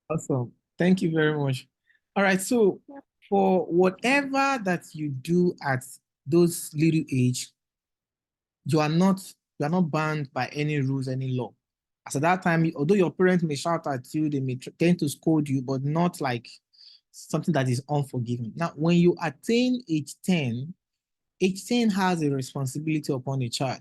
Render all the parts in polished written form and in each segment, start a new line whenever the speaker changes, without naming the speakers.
Awesome. Thank you very much. All right. So for whatever that you do at those little age, you are not you are not bound by any rules, any law. As at that time, although your parents may shout at you, they may tend to scold you, but not like something that is unforgiving. Now, when you attain age 10 has a responsibility upon a child.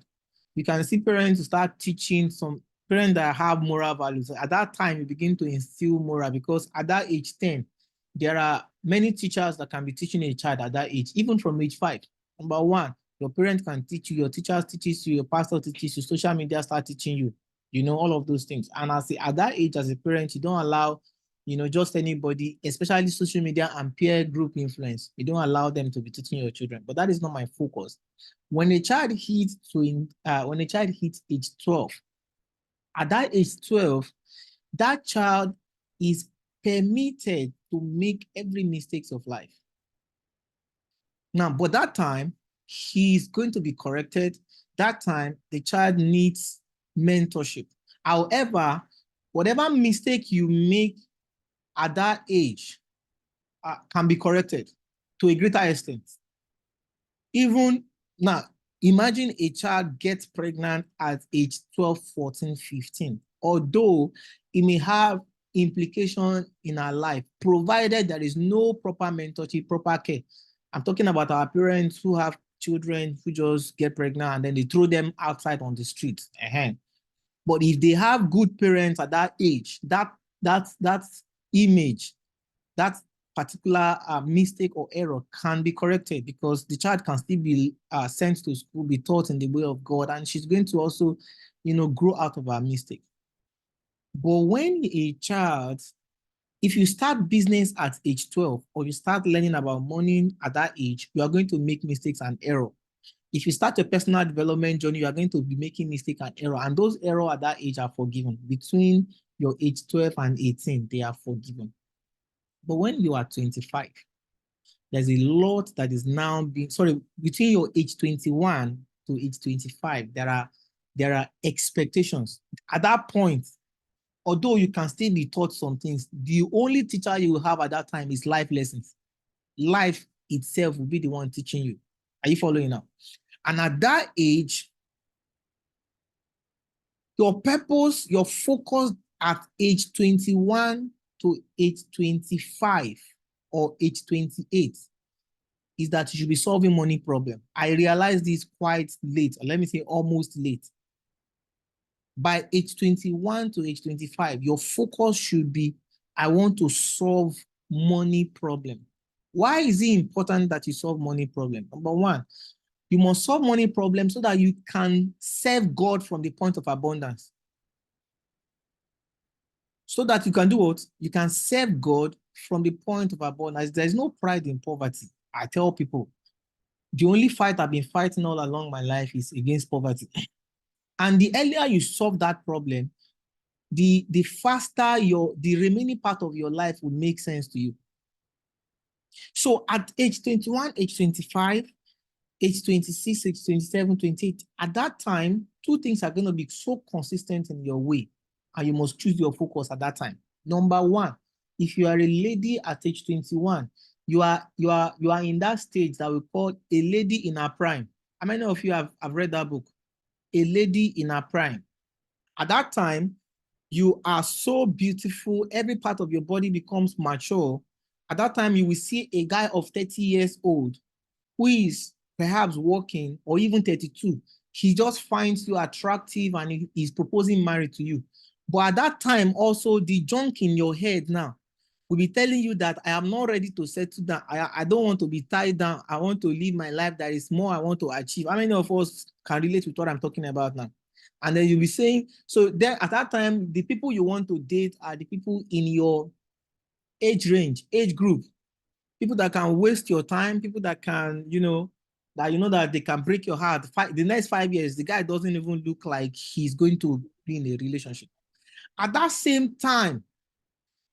You can see parents start teaching some parents that have moral values. At that time, you begin to instill moral because at that age 10, there are many teachers that can be teaching a child at that age, even from age 5. Number one, your parents can teach you, your teachers teaches you, your pastor teaches you, social media start teaching you, all of those things. And at that age, as a parent, you don't allow just anybody, especially social media and peer group influence. You don't allow them to be teaching your children. But that is not my focus. When a child hits age 12, at that age 12, that child is permitted to make every mistakes of life. Now, but that time, he's going to be corrected. That time, the child needs mentorship. However, whatever mistake you make at that age can be corrected to a greater extent. Even now, imagine a child gets pregnant at age 12, 14, 15. Although it may have implication in our life, provided there is no proper mentorship, proper care. I'm talking about our parents who have children who just get pregnant and then they throw them outside on the street. But if they have good parents at that age, that image, that particular mistake or error can be corrected because the child can still be sent to school, be taught in the way of God, and she's going to also, grow out of her mistake. But when a child, if you start business at age 12 or you start learning about money at that age, you are going to make mistakes and error. If you start a personal development journey, you are going to be making mistake and error. And those errors at that age are forgiven. Between your age 12 and 18, they are forgiven. But when you are 25, there's a lot that is now being, between your age 21 to age 25, there are expectations. At that point, although you can still be taught some things, the only teacher you will have at that time is life lessons. Life itself will be the one teaching you. Are you following now? And at that age, your purpose, your focus at age 21 to age 25 or age 28 is that you should be solving money problem. I realized this quite late, or let me say almost late. By age 21 to age 25, your focus should be, I want to solve money problem. Why is it important that you solve money problem? Number one, you must solve money problem so that you can serve God from the point of abundance. So that you can do what? You can serve God from the point of abundance. There's no pride in poverty. I tell people, the only fight I've been fighting all along my life is against poverty. And the earlier you solve that problem, the faster the remaining part of your life will make sense to you. So at age 21, age 25, age 26, age 27, 28, at that time, two things are going to be so consistent in your way, and you must choose your focus at that time. Number one, if you are a lady at age 21, you are in that stage that we call a lady in her prime. How many of you have read that book? A Lady in Her Prime. At that time, you are so beautiful. Every part of your body becomes mature. At that time, you will see a guy of 30 years old who is perhaps working, or even 32. He just finds you attractive and he's proposing marriage to you. But at that time, also, the junk in your head now will be telling you that I am not ready to settle down. I don't want to be tied down. I want to live my life. There is more I want to achieve. How many of us can relate with what I'm talking about now? And then you'll be saying, so then at that time, the people you want to date are the people in your age range, age group. People that can waste your time, people that can, that they can break your heart. The next 5 years, the guy doesn't even look like he's going to be in a relationship. At that same time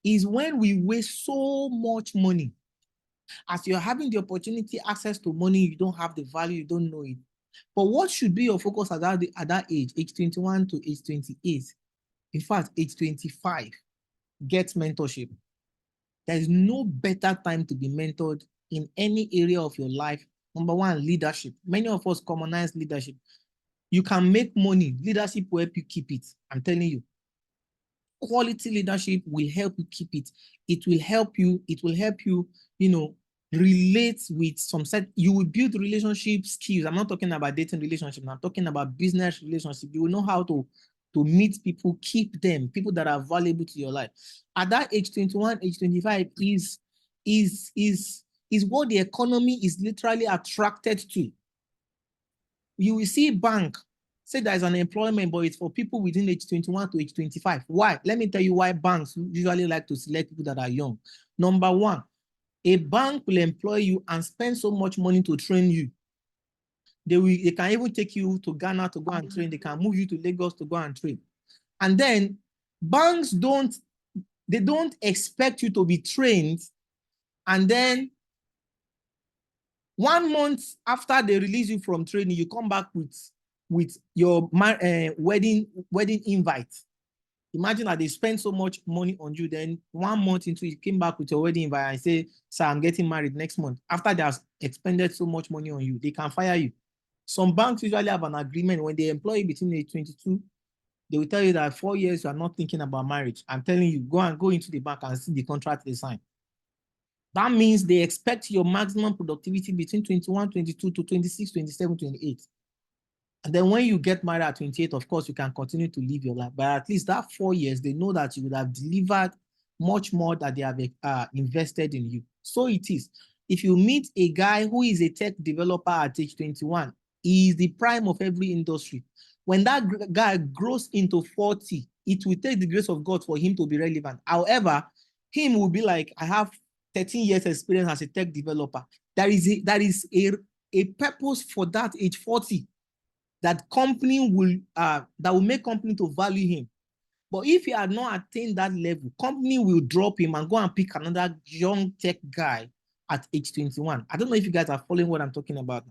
is when we waste so much money. As you're having the opportunity, access to money, you don't have the value, you don't know it. But what should be your focus at that age 21 to age 28? In fact, age 25. get mentorship. There is no better time to be mentored in any area of your life. Number one, leadership. Many of us commonize leadership. You can make money. Leadership will help you keep it. I'm telling you. Quality leadership will help you keep it. It will help you, relate with some set. You will build relationship skills. I'm not talking about dating relationship. I'm talking about business relationship. You will know how to meet people, keep them, people that are valuable to your life. At that age 21, age 25 is what the economy is literally attracted to. You will see bank say there's an employment, but it's for people within age 21 to age 25. Why? Let me tell you why banks usually like to select people that are young. Number one, a bank will employ you and spend so much money to train you. They can even take you to Ghana to go and train. They can move you to Lagos to go and train. And then banks don't expect you to be trained, and then 1 month after they release you from training, you come back with your wedding invite. Imagine that they spend so much money on you, then 1 month into it, you came back with your wedding invite and say, sir, I'm getting married next month. After they have expended so much money on you, they can fire you. Some banks usually have an agreement when they employ you between age 22, they will tell you that 4 years you are not thinking about marriage. I'm telling you, go into the bank and see the contract they sign. That means they expect your maximum productivity between 21, 22 to 26, 27, 28. And then when you get married at 28, of course, you can continue to live your life. But at least that 4 years, they know that you would have delivered much more that they have invested in you. So it is. If you meet a guy who is a tech developer at age 21, he is the prime of every industry. When that guy grows into 40, it will take the grace of God for him to be relevant. However, him will be like, I have 13 years experience as a tech developer. There is a purpose for that age 40 that company will that will make company to value him. But if he had not attained that level, company will drop him and go and pick another young tech guy at age 21. I don't know if you guys are following what I'm talking about.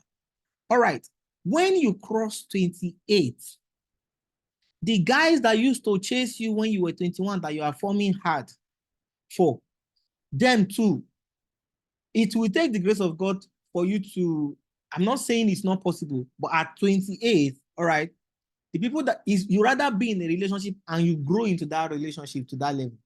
All right. When you cross 28, the guys that used to chase you when you were 21 that you are forming hard for, them too, it will take the grace of God for you to, I'm not saying it's not possible, but at 28, all right, the people that is, you rather be in a relationship and you grow into that relationship to that level.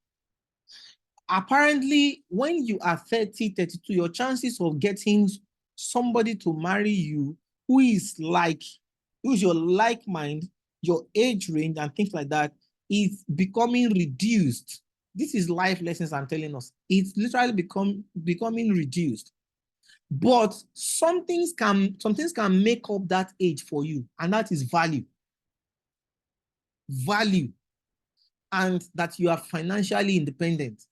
Apparently, when you are 30, 32, your chances of getting somebody to marry you who is your like mind, your age range, and things like that is becoming reduced. This is life lessons I'm telling us. It's literally becoming reduced. But some things can make up that age for you, and that is value. Value, and that you are financially independent.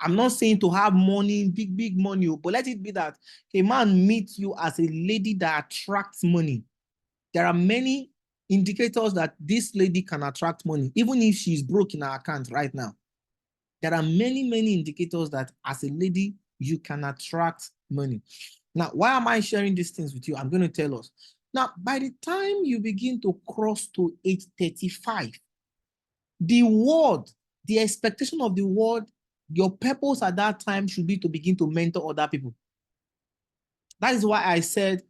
I'm not saying to have money, big money, but let it be that a man meets you as a lady that attracts money. There are many indicators that this lady can attract money, even if she's broke in her account right now. There are many indicators that as a lady, you can attract money. Now, why am I sharing these things with you? I'm going to tell us. Now, by the time you begin to cross to age 35, the expectation of the world, your purpose at that time should be to begin to mentor other people. That is why I said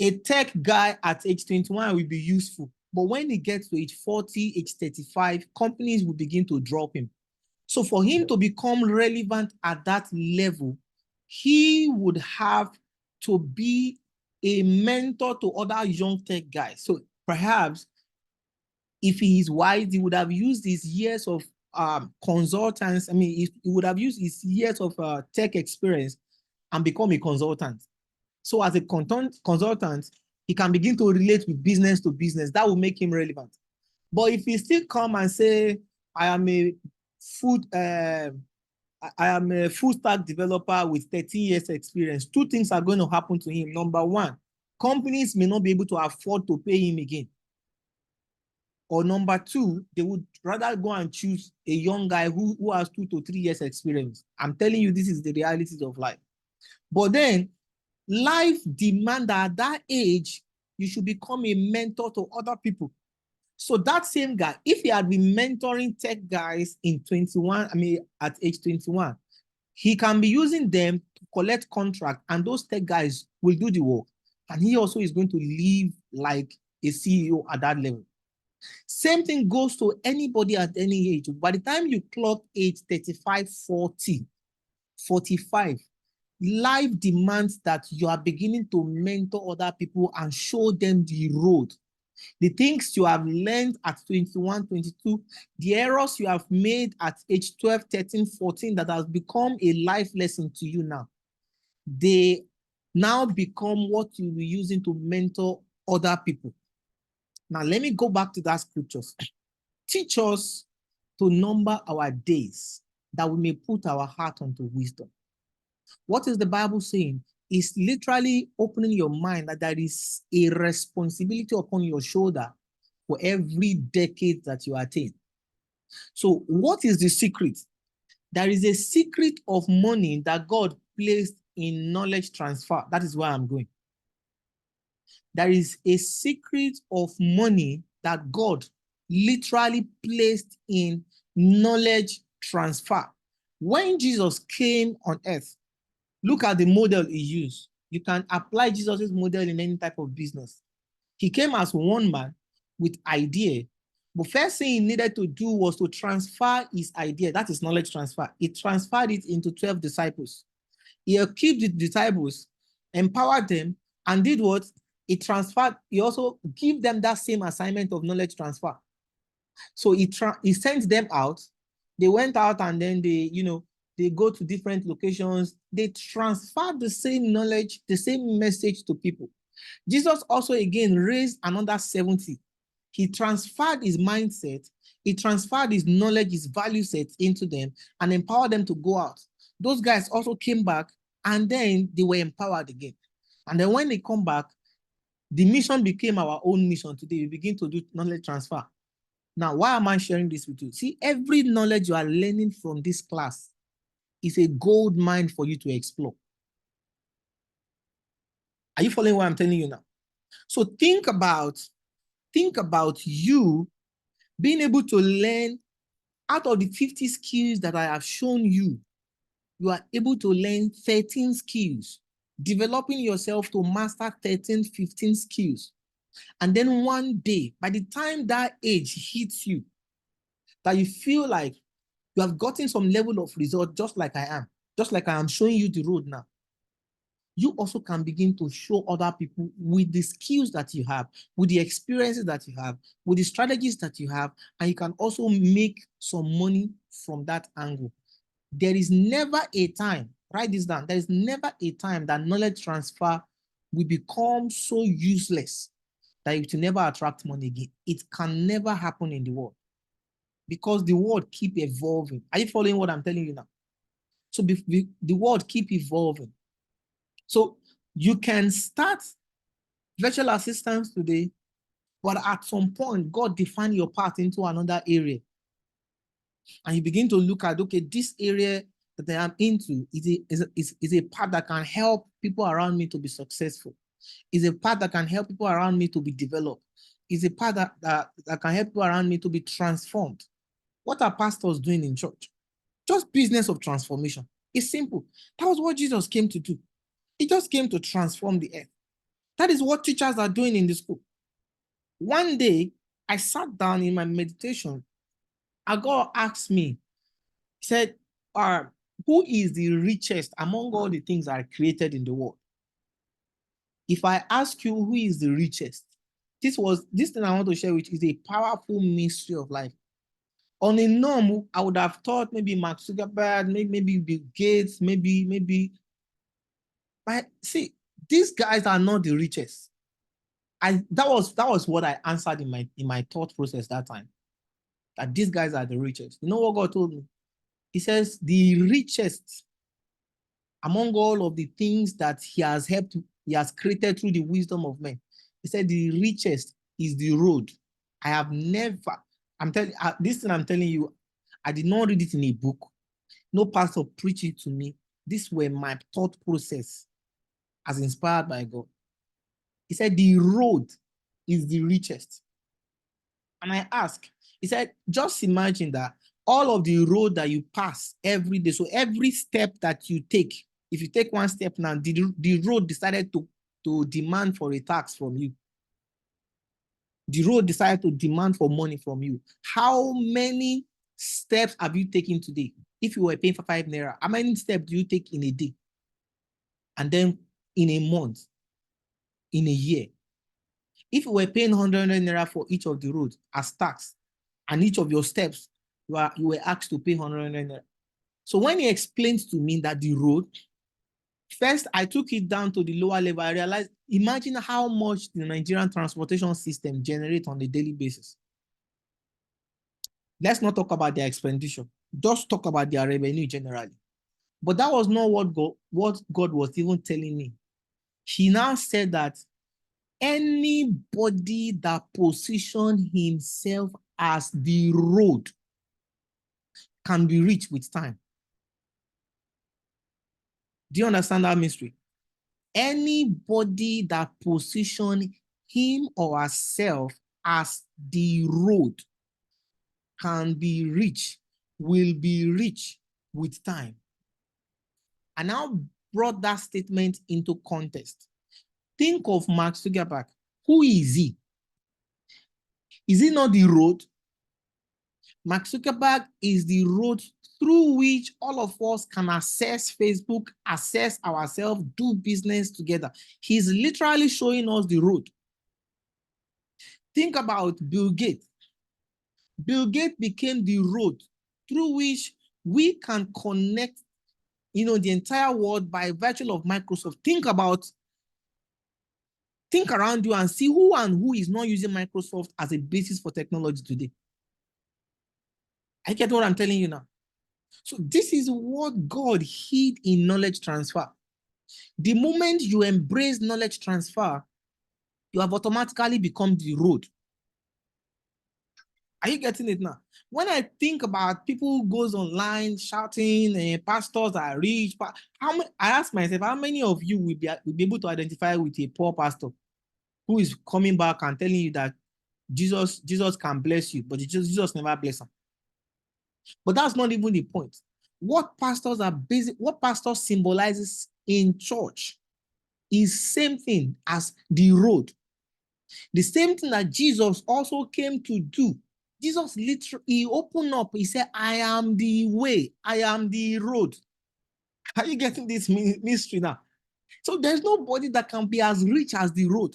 a tech guy at age 21 will be useful. But when he gets to age 40, age 35, companies will begin to drop him. So for him to become relevant at that level, he would have to be a mentor to other young tech guys. So perhaps if he is wise, he would have used his years of consultants. I mean, he would have used his years of tech experience and become a consultant. So as a consultant, he can begin to relate with business to business. That will make him relevant. But if he still come and say, I am a full stack developer with 30 years experience, two things are going to happen to him. Number one, companies may not be able to afford to pay him again. Or number two, they would rather go and choose a young guy who has 2 to 3 years experience. I'm telling you, this is the realities of life. But then life demands that at that age, you should become a mentor to other people. So that same guy, if he had been mentoring tech guys in 21, at age 21, he can be using them to collect contract, and those tech guys will do the work. And he also is going to live like a CEO at that level. Same thing goes to anybody at any age. By the time you clock age 35, 40, 45, life demands that you are beginning to mentor other people and show them the road. The things you have learned at 21, 22, the errors you have made at age 12, 13, 14 that has become a life lesson to you now, they now become what you'll be using to mentor other people. Now, let me go back to that scriptures. Teach us to number our days, that we may put our heart unto wisdom. What is the Bible saying? It's literally opening your mind that there is a responsibility upon your shoulder for every decade that you attain. So what is the secret? There is a secret of money that God placed in knowledge transfer. That is where I'm going. There is a secret of money that God literally placed in knowledge transfer. When Jesus came on earth, look at the model he used. You can apply Jesus' model in any type of business. He came as one man with idea. But first thing he needed to do was to transfer his idea. That is knowledge transfer. He transferred it into 12 disciples. He equipped the disciples, empowered them, and did what? He transferred, he also gave them that same assignment of knowledge transfer. So he sent them out. They went out and then they go to different locations. They transferred the same knowledge, the same message to people. Jesus also again raised another 70. He transferred his mindset, he transferred his knowledge, his value sets into them and empowered them to go out. Those guys also came back and then they were empowered again. And then when they come back, the mission became our own mission today. We begin to do knowledge transfer. Now, why am I sharing this with you? See, every knowledge you are learning from this class is a gold mine for you to explore. Are you following what I'm telling you now? So think about you being able to learn out of the 50 skills that I have shown you. You are able to learn 13 skills, developing yourself to master 13, 15 skills. And then one day, by the time that age hits you, that you feel like you have gotten some level of result, just like I am showing you the road now, you also can begin to show other people with the skills that you have, with the experiences that you have, with the strategies that you have, and you can also make some money from that angle. There is never a time, write this down, there is never a time that knowledge transfer will become so useless that it will never attract money again. It can never happen in the world because the world keep evolving. Are you following what I'm telling you now? So the world keep evolving. So you can start virtual assistants today, but at some point, God defined your path into another area. And you begin to look at, okay, this area that I am into is a path that can help people around me to be successful. Is a path that can help people around me to be developed. Is a path that can help people around me to be transformed. What are pastors doing in church? Just business of transformation. It's simple. That was what Jesus came to do. He just came to transform the earth. That is what teachers are doing in the school. One day, I sat down in my meditation, and God asked me, he said, who is the richest among all the things that are created in the world? If I ask you who is the richest, this thing I want to share with you is a powerful mystery of life. On a norm, I would have thought maybe Mark Zuckerberg, maybe Bill Gates, maybe. But see, these guys are not the richest. That was what I answered in my thought process that time. That these guys are the richest. You know what God told me? He says the richest among all of the things that he has created through the wisdom of men. He said the richest is the road. I have never, this thing I'm telling you, I did not read it in a book. No pastor preached it to me. This were my thought process as inspired by God. He said the road is the richest. And I asked, he said, just imagine that all of the road that you pass every day, so every step that you take, if you take one step now, the road decided to demand for a tax from you. The road decided to demand for money from you. How many steps have you taken today? If you were paying for 5 naira, how many steps do you take in a day? And then in a month, in a year? If you were paying 100 naira for each of the roads as tax, and each of your steps, you were asked to pay 100 naira. So when he explained to me that the road, first I took it down to the lower level. I realized, imagine how much the Nigerian transportation system generates on a daily basis. Let's not talk about their expenditure. Just talk about their revenue generally. But that was not what God was even telling me. He now said that anybody that positions himself as the road can be reached with time. Do you understand that mystery? Anybody that positions him or herself as the road can be reached, will be reached with time. I now brought that statement into context. Think of Mark Zuckerberg. Who is he? Is he not the road? Mark Zuckerberg is the road through which all of us can access Facebook, access ourselves, do business together. He's literally showing us the road. Think about Bill Gates. Bill Gates became the road through which we can connect, the entire world by virtue of Microsoft. Think around you and see who and who is not using Microsoft as a basis for technology today. I get what I'm telling you now. So this is what God hid in knowledge transfer. The moment you embrace knowledge transfer, you have automatically become the road. Are you getting it now? When I think about people who goes online shouting, pastors are rich, I ask myself, how many of you will be able to identify with a poor pastor who is coming back and telling you that Jesus can bless you, but Jesus never bless him? But that's not even the point. What pastors symbolizes in church is same thing as the road. The same thing that Jesus also came to do. Jesus literally, he opened up, he said, I am the way, I am the road. Are you getting this mystery now? So there's nobody that can be as rich as the road.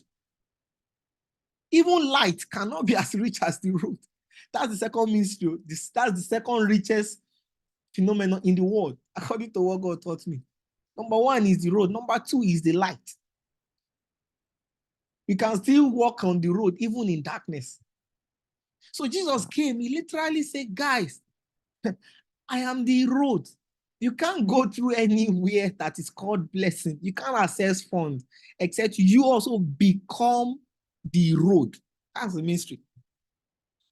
Even light cannot be as rich as the road. That's the second mystery. That's the second richest phenomenon in the world, according to what God taught me. Number one is the road. Number two is the light. You can still walk on the road even in darkness. So Jesus came, he literally said, guys, I am the road. You can't go through anywhere that is called blessing. You can't access funds except you also become the road. That's the mystery.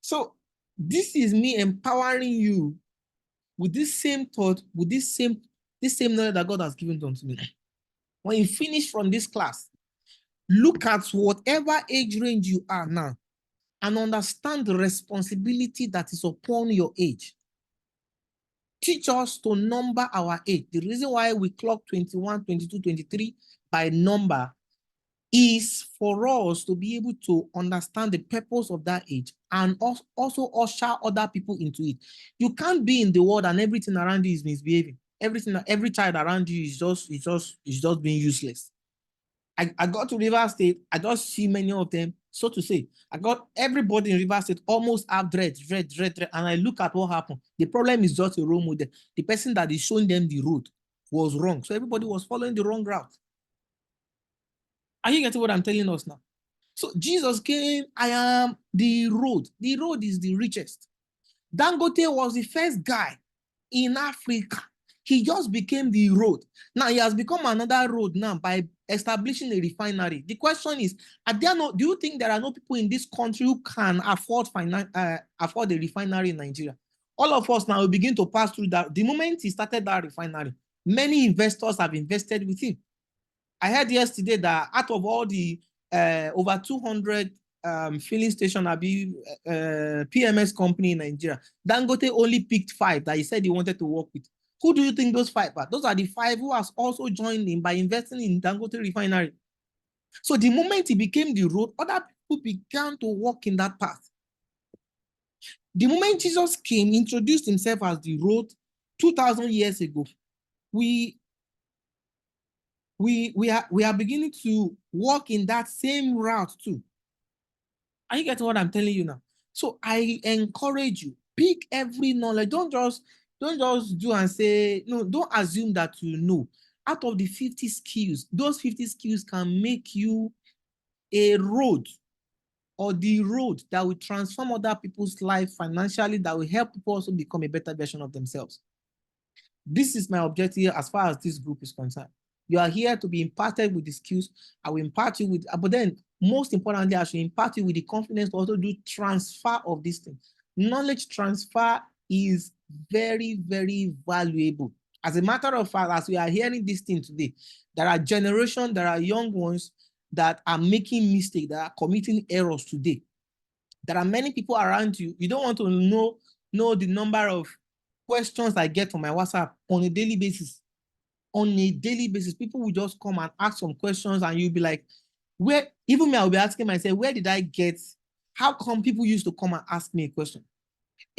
So this is me empowering you with this same thought, with this same knowledge that God has given unto me. When you finish from this class, look at whatever age range you are now and understand the responsibility that is upon your age. Teach us to number our age. The reason why we clock 21, 22, 23 by number is for us to be able to understand the purpose of that age and also usher other people into it. You can't be in the world and everything around you is misbehaving. Every child around you is just being useless. I got to River State, I just see many of them, so to say. I got everybody in River State almost have dread, and I look at what happened. The problem is just a role model. The person that is showing them the road was wrong. So everybody was following the wrong route. Are you getting what I'm telling us now? So Jesus came, I am the road. The road is the richest. Dangote was the first guy in Africa. He just became the road. Now he has become another road now by establishing a refinery. The question is, do you think there are no people in this country who can afford the refinery in Nigeria? All of us now will begin to pass through that. The moment he started that refinery, many investors have invested with him. I heard yesterday that out of all the over 200 filling station, PMS company in Nigeria. Dangote only picked 5 that he said he wanted to work with. Who do you think those 5 are? Those are the 5 who has also joined him by investing in Dangote refinery. So the moment he became the road, other people began to walk in that path. The moment Jesus came, introduced himself as the road 2,000 years ago, we are beginning to walk in that same route too. Are you getting what I'm telling you now? So I encourage you, pick every knowledge. Don't just do and say, no, don't assume that you know. Out of the 50 skills, those 50 skills can make you a road, or the road that will transform other people's life financially, that will help people also become a better version of themselves. This is my objective as far as this group is concerned. You are here to be imparted with the skills. I will impart you with, but then most importantly, I should impart you with the confidence to also do transfer of this thing. Knowledge transfer is very, very valuable. As a matter of fact, as we are hearing this thing today, there are generations, there are young ones that are making mistakes, that are committing errors today. There are many people around you. You don't want to know the number of questions I get on my WhatsApp on a daily basis. On a daily basis, people will just come and ask some questions, and you'll be like, where, even me, I'll be asking myself, where did I get, how come people used to come and ask me a question?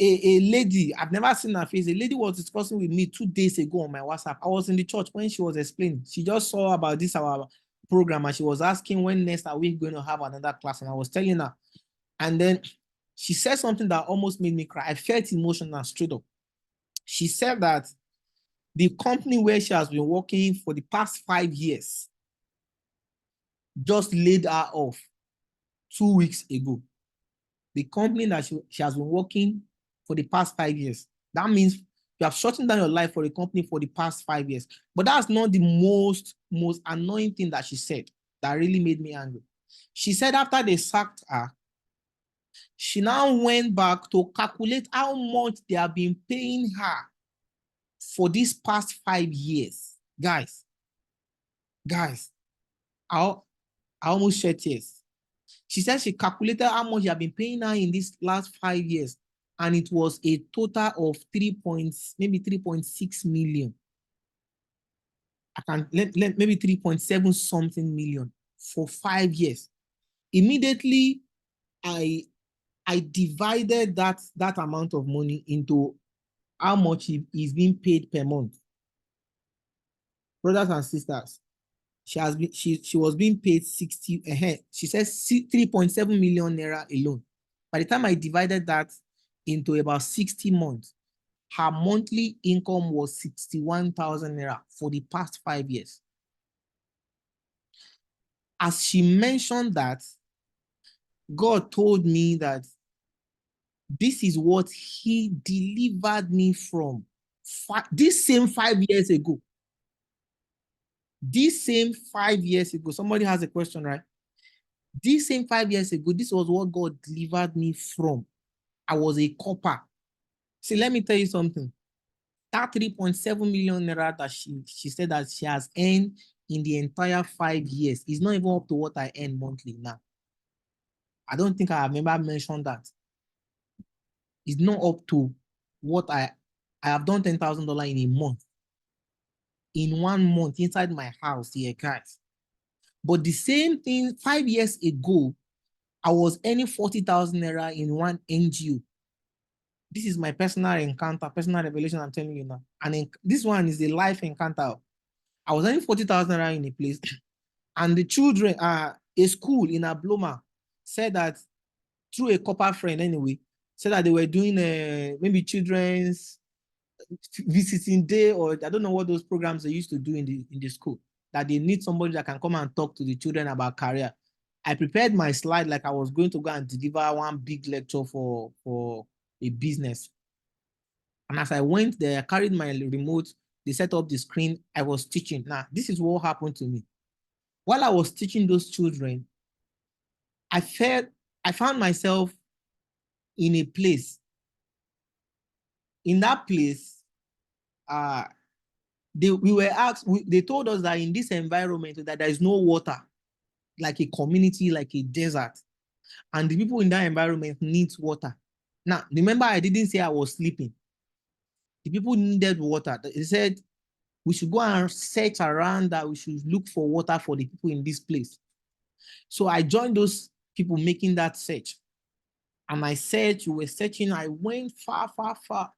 A lady, I've never seen her face, a lady was discussing with me 2 days ago on my WhatsApp. I was in the church when she was explaining. She just saw about this, our program, and she was asking when next are we going to have another class, and I was telling her. And then she said something that almost made me cry. I felt emotional straight up. She said that the company where she has been working for the past 5 years just laid her off 2 weeks ago. The company that she has been working for the past 5 years. That means you have shortened down your life for the company for the past 5 years. But that's not the most annoying thing that she said that really made me angry. She said after they sacked her, she now went back to calculate how much they have been paying her for these past 5 years. Guys, I almost shed tears. She said she calculated how much you have been paying her in these last 5 years, and it was a total of maybe 3.6 million. I can maybe 3.7 something million for 5 years. Immediately, I divided that amount of money into how much is being paid per month. Brothers and sisters, she was being paid 60. She says 3.7 million naira alone. By the time I divided that into about 60 months, her monthly income was 61,000 naira for the past 5 years. As she mentioned that, God told me that this is what he delivered me from this same 5 years ago. This same 5 years ago, somebody has a question, right? This same 5 years ago, this was what God delivered me from. I was a copper. See, let me tell you something. That 3.7 million naira that she said that she has earned in the entire 5 years is not even up to what I earn monthly now. I don't think I have ever mentioned that. It's not up to what I have done $10,000 in a month. In 1 month inside my house here, guys. But the same thing 5 years ago, I was earning 40,000 naira in one NGO. This is my personal encounter, personal revelation I'm telling you now. And this one is a life encounter. I was earning 40,000 naira in a place, and the children, a school in Abloma said that through a copper friend anyway, said that they were doing maybe children's visiting day, or I don't know what those programs they used to do in the school, that they need somebody that can come and talk to the children about career. I prepared my slide like I was going to go and deliver one big lecture for a business. And as I went there, I carried my remote, they set up the screen, I was teaching. Now, this is what happened to me. While I was teaching those children, I found myself in a place. In that place, we were asked, they told us that in this environment that there is no water, like a community, like a desert. and the people in that environment need water. Now, remember, I didn't say I was sleeping. The people needed water. They said we should go and search around, that we should look for water for the people in this place. So I joined those people making that search. And I searched, we were searching, I went far, far, far.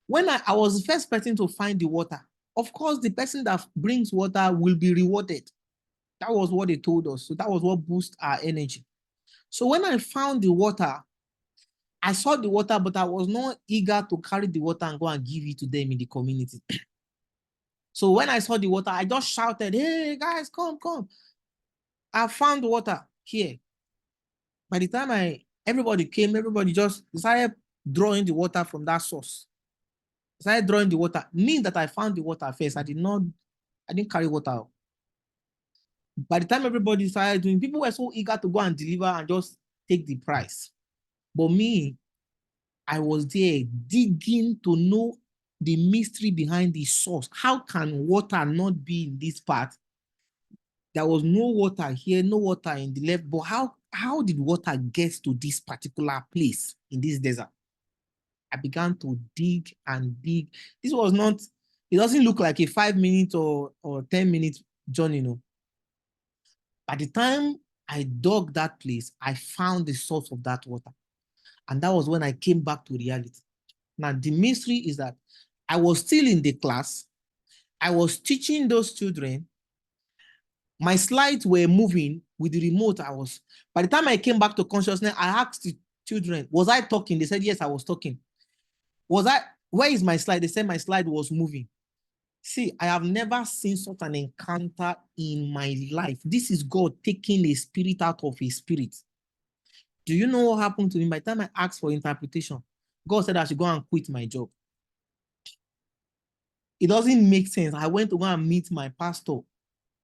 When I was the first person to find the water, of course, the person that brings water will be rewarded. That was what they told us. So that was what boosted our energy. So when I found the water, I saw the water, but I was not eager to carry the water and go and give it to them in the community. So when I saw the water, I just shouted, "Hey guys, come, come. I found water here." By the time everybody came, everybody just decided drawing the water from that source. Started drawing the water. Me that I found the water first, I didn't carry water. By the time everybody started doing, people were so eager to go and deliver and just take the price. But me, I was there digging to know the mystery behind the source. How can water not be in this part? There was no water here, no water in the left, but how did water get to this particular place in this desert? I began to dig and dig. This was not, it doesn't look like a 5 minute or 10 minute journey, no. By the time I dug that place, I found the source of that water. And that was when I came back to reality. Now, the mystery is that I was still in the class. I was teaching those children. My slides were moving with the remote. By the time I came back to consciousness, I asked the children, was I talking? They said, yes, I was talking. Where is my slide? They said my slide was moving. See, I have never seen such an encounter in my life. This is God taking a spirit out of a spirit. Do you know what happened to me? By the time I asked for interpretation, God said I should go and quit my job. It doesn't make sense. I went to go and meet my pastor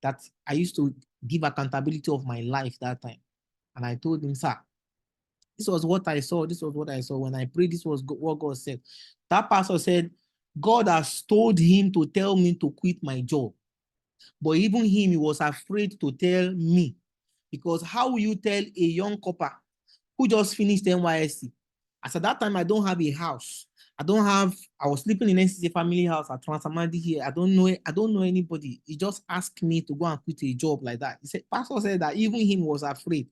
that I used to give accountability of my life that time. And I told him, sir, this was what I saw. This was what I saw. When I prayed, this was what God said. That pastor said, God has told him to tell me to quit my job. But even him, he was afraid to tell me. Because how will you tell a young copper who just finished NYSC? As at that time, I don't have a house. I was sleeping in NCC family house at Transamadi here. I don't know anybody. He just asked me to go and quit a job like that. Pastor said that even him was afraid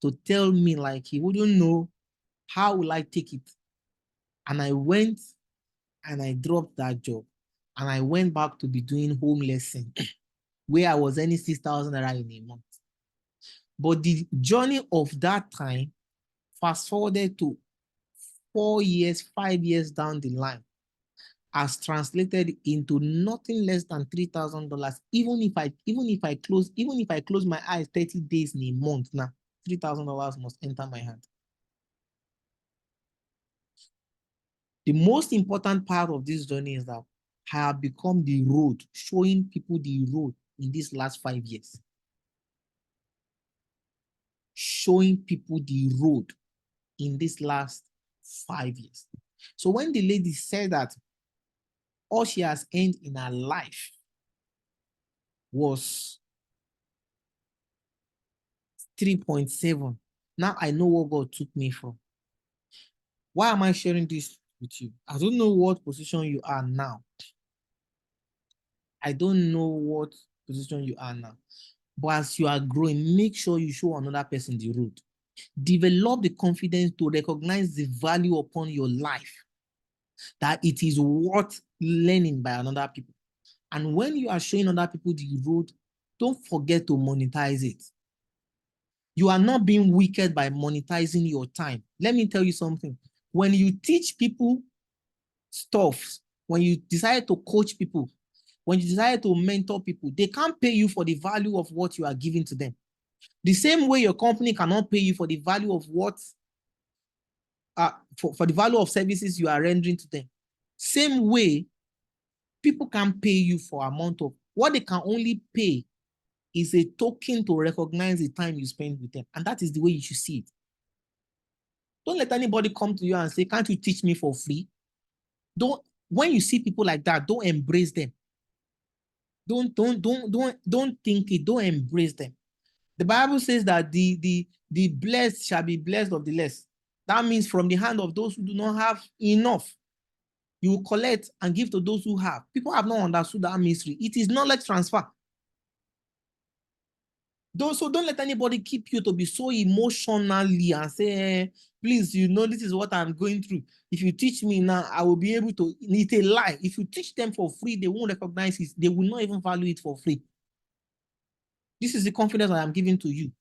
to tell me, like he wouldn't know how will I take it. And I went and I dropped that job. And I went back to be doing home lesson where I was earning 6,000 naira in a month. But the journey of that time, fast forwarded to 4 years, 5 years down the line, has translated into nothing less than $3,000. Even if I close my eyes 30 days in a month now, $3,000 must enter my hand. The most important part of this journey is that I have become the road, showing people the road in these last 5 years. Showing people the road in this last 5 years. So when the lady said that all she has earned in her life was 3.7, now I know what God took me from. Why am I sharing this with you? I don't know what position you are now. I don't know what position you are now. But as you are growing, make sure you show another person the road. Develop the confidence to recognize the value upon your life, that it is worth learning by another people. And when you are showing other people the road, don't forget to monetize it. You are not being wicked by monetizing your time. Let me tell you something. When you teach people stuff, when you decide to coach people, when you decide to mentor people, they can't pay you for the value of what you are giving to them. The same way your company cannot pay you for the value of what, for the value of services you are rendering to them. Same way, people can't pay you for amount of, what they can only pay is a token to recognize the time you spend with them. And that is the way you should see it. Don't let anybody come to you and say, can't you teach me for free? When you see people like that, don't embrace them. Don't think it, don't embrace them. The Bible says that the blessed shall be blessed of the less. That means from the hand of those who do not have enough, you will collect and give to those who have. People have not understood that mystery. It is knowledge transfer. So don't let anybody keep you to be so emotionally and say, please, you know, this is what I'm going through. If you teach me now, I will be able to. It's a lie. If you teach them for free, they won't recognize it. They will not even value it for free. This is the confidence I am giving to you.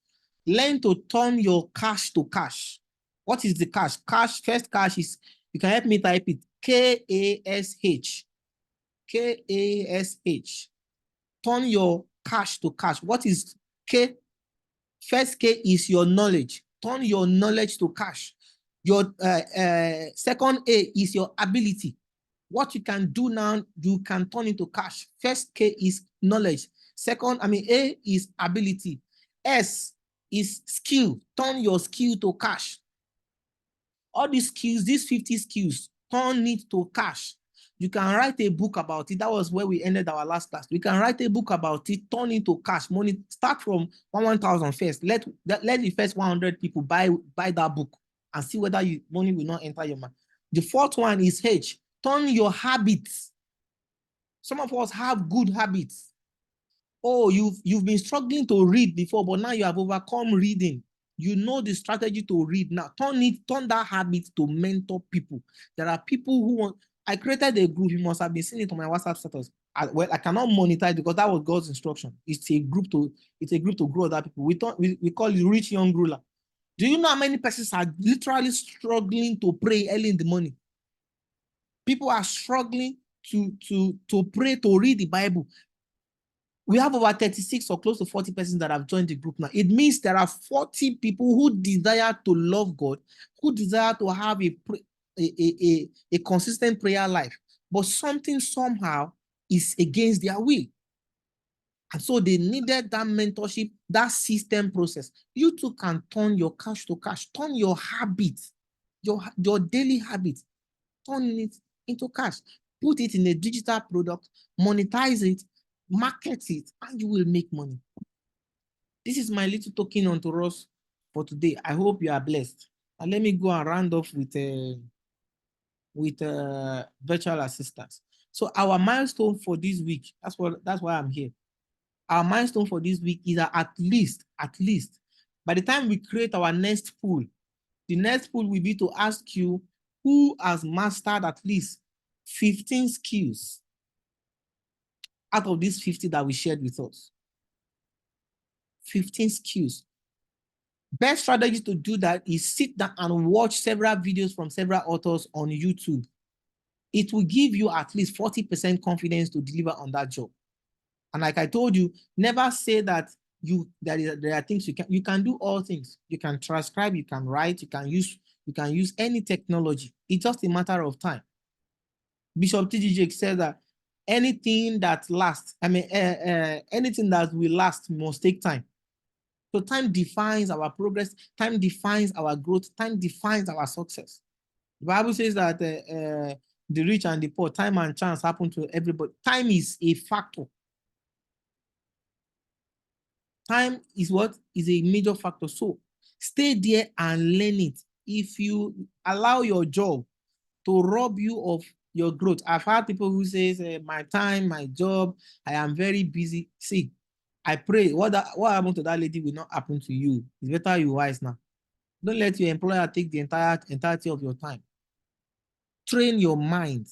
Learn to turn your cash to cash. What is the cash? First cash is, you can help me type it, K-A-S-H. K-A-S-H. Turn your cash to cash. What is K? First K is your knowledge. Turn your knowledge to cash. Your second A is your ability. What you can do now, you can turn into cash. First K is knowledge. A is ability. S is skill. Turn your skill to cash. All these skills, these 50 skills, turn it to cash. You can write a book about it. That was where we ended our last class. We can write a book about it, turn into cash money. Start from 1,000 first. Let the first 100 people buy that book and see whether money will not enter your mind. The fourth one is H. Turn your habits. Some of us have good habits. Oh, you've been struggling to read before, but now you have overcome reading. You know the strategy to read now. Turn that habit to mentor people. There are people who want. I created a group. You must have been seeing it on my WhatsApp status. I cannot monetize because that was God's instruction. It's a group to grow other people. We call it Rich Young Ruler. Do you know how many persons are literally struggling to pray early in the morning? People are struggling to pray, to read the Bible. We have over 36 or close to 40 persons that have joined the group now. It means there are 40 people who desire to love God, who desire to have a consistent prayer life, but something somehow is against their will. And so they needed that mentorship, that system process. You too can turn your cash to cash, turn your habits, your daily habits, turn it into cash, put it in a digital product, monetize it, market it, and you will make money. This is my little token onto us for today. I hope you are blessed. And let me go and round off with virtual assistants. So our milestone for this week, that's why I'm here. Our milestone for this week is at least, by the time we create our next pool, the next pool will be to ask you who has mastered at least 15 skills out of these 50 that we shared with us. 15 skills. Best strategy to do that is sit down and watch several videos from several authors on YouTube. It will give you at least 40% confidence to deliver on that job. And like I told you, never say that there are things you can do all things. You can transcribe, you can write, you can use any technology. It's just a matter of time. Bishop T.D. Jakes said that anything that lasts, anything that will last must take time. So time defines our progress, time defines our growth, time defines our success. The Bible says that the rich and the poor, time and chance happen to everybody. Time is a factor. Time is what? Is a major factor. So stay there and learn it. If you allow your job to rob you of your growth. I've had people who say, my time, my job, I am very busy. See, I pray what happened to that lady will not happen to you. It's better you wise now. Don't let your employer take the entirety of your time. Train your mind.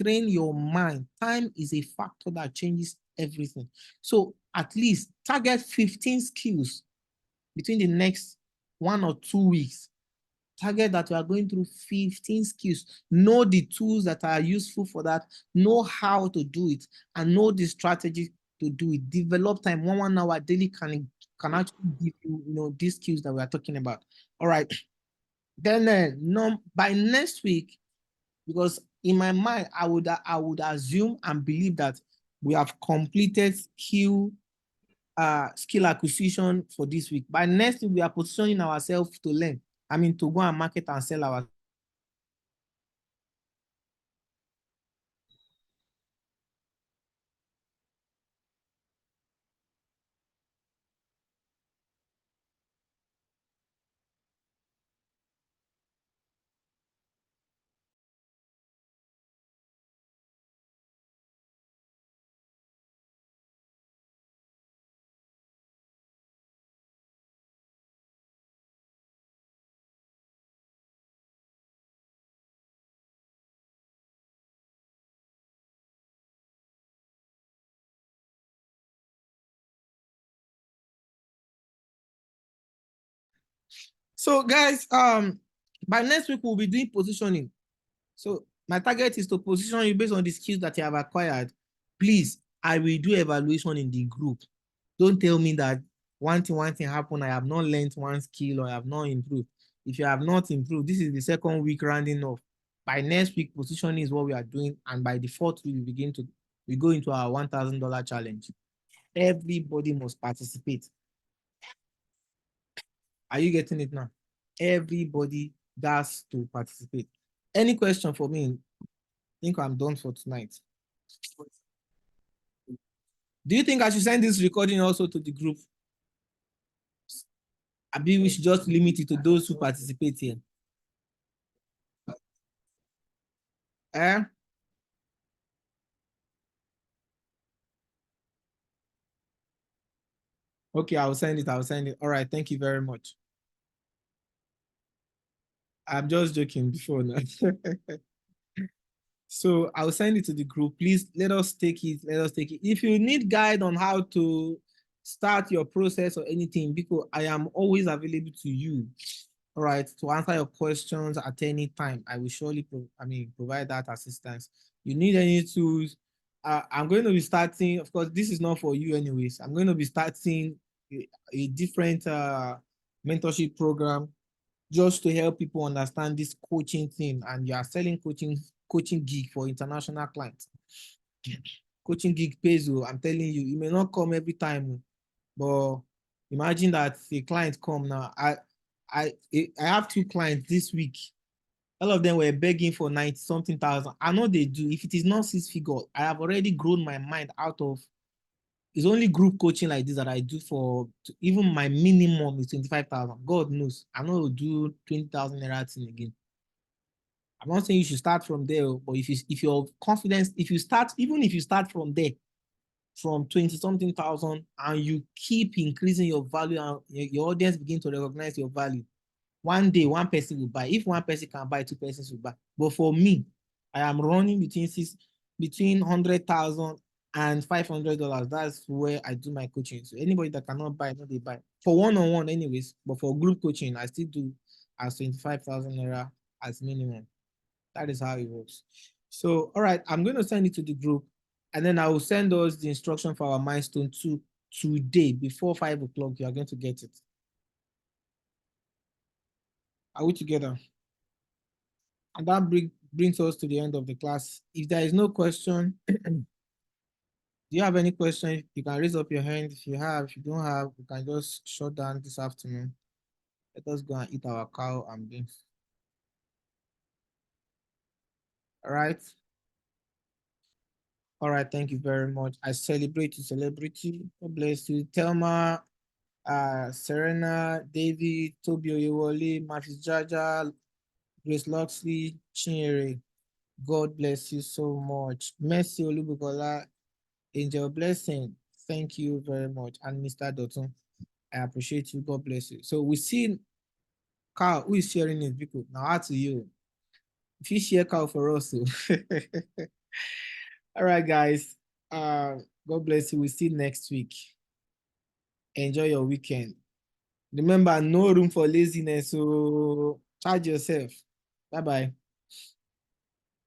Train your mind. Time is a factor that changes everything. So at least target 15 skills between the next 1 or 2 weeks. Target that you are going through 15 skills. Know the tools that are useful for that. Know how to do it and know the strategy to do it. Develop time. 1 hour daily can actually give you, these skills that we are talking about. All right. Then by next week, because in my mind, I would assume and believe that we have completed skill acquisition for this week. By next week, we are positioning ourselves to learn. To go and market and sell our. So guys, by next week we'll be doing positioning. So my target is to position you based on the skills that you have acquired. Please, I will do evaluation in the group. Don't tell me that one thing happened. I have not learned one skill or I have not improved. If you have not improved, this is the second week rounding off. By next week, positioning is what we are doing, and by the fourth week, we go into our $1,000 challenge. Everybody must participate. Are you getting it now? Everybody has to participate. Any question for me? I think I'm done for tonight. Do you think I should send this recording also to the group? Maybe we should just limit it to those who participate here. Eh? Okay, I'll send it. I'll send it. All right. Thank you very much. I'm just joking before now. So I'll send it to the group. Please let us take it. Let us take it. If you need guide on how to start your process or anything, because I am always available to you. All right, to answer your questions at any time. I will surely provide that assistance. You need any tools? I'm going to be starting, of course, this is not for you anyways. I'm going to be starting a different mentorship program just to help people understand this coaching thing. And you are selling coaching gig for international clients. Coaching gig pays you. I'm telling you, it may not come every time, but imagine that a client come now. I have 2 clients this week. All of them were begging for 90 something thousand. I know they do. If it is not 6 figure, I have already grown my mind out of. It's only group coaching like this that I do for even my minimum is 25,000. God knows. I'm not going to do 20,000 naira thing again. I'm not saying you should start from there, but if your confidence, if you start, even if you start from there, from 20 something thousand, and you keep increasing your value and your audience begin to recognize your value, one day one person will buy. If one person can buy, 2 persons will buy. But for me, I am running between 100,000 and $500. That's where I do my coaching. So anybody that cannot buy, no, they buy for one-on-one anyways. But for group coaching, I still do as 25,000 naira as minimum. That is how it works. So, all right, I'm going to send it to the group, and then I will send us the instruction for our milestone 2 today before 5 o'clock. You are going to get it. Are we together? And that brings us to the end of the class. If there is no question, do you have any question? You can raise up your hand. If you have, if you don't have, you can just shut down this afternoon. Let us go and eat our cow and beans. All right. All right. Thank you very much. I celebrate you, celebrity. God bless you. Thelma, Serena, David, Toby Oyewole, Matthew Jaja, Grace Loxley, Chinyere. God bless you so much. Mercy Olubukola, Angel Blessing. Thank you very much. And Mr. Dotun, I appreciate you. God bless you. So we see Carl, who is sharing it, because now out to you. If you share Carl for us. So. All right, guys. God bless you. We'll see you next week. Enjoy your weekend. Remember, no room for laziness. So charge yourself. Bye-bye.